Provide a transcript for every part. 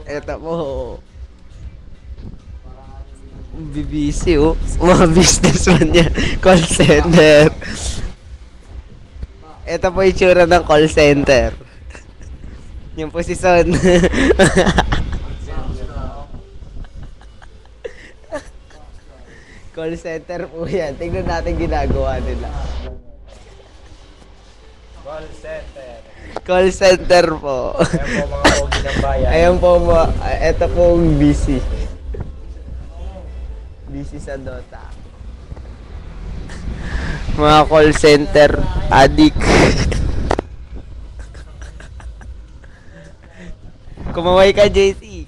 Eto po. BBC oh. Mga businessman niya. Call center. Ito po yung tsura ng call center. Yung posisyon. Call center po yan. Tingnan natin ginagawa nila. Call center. Call center po. Ayan po mga pogi ng bayan. Ayan po mo. Ito po yung busy. Busy sa Dota. Mga call center addict. Kumaway ka, JC.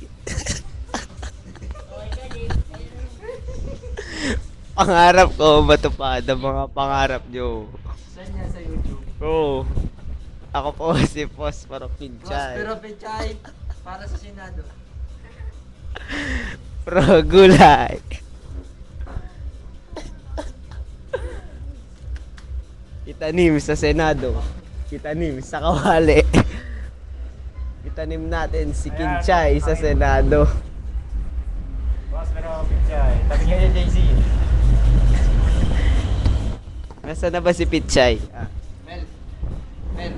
Pangarap ko matupad ang mga pangarap nyo. Saan yan sa YouTube? Oo. Ako po si Prospero Pinchay. Prospero Pechay para sa Senado. Pro gulay. Itanim sa Senado. Itanim sa kawali. Itanim natin si Kinchay sa Senado. Boss, pero Pichay. Tabi nga yung JC. Nasaan na ba si Pinchay? Ah. Mel.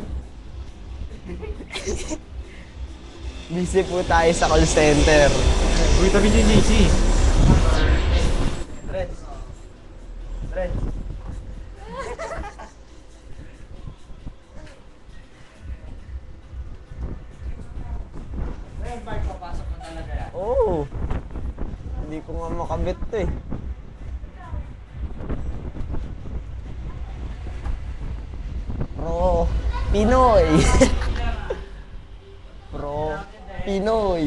Busy po tayo sa call center. Uy, tabi nga yung JC. Friends. Friends. Ngayon, Mark, papasok na talaga yan. Oo. Hindi ko nga makabit to eh. Pro Pinoy. Pro Pinoy.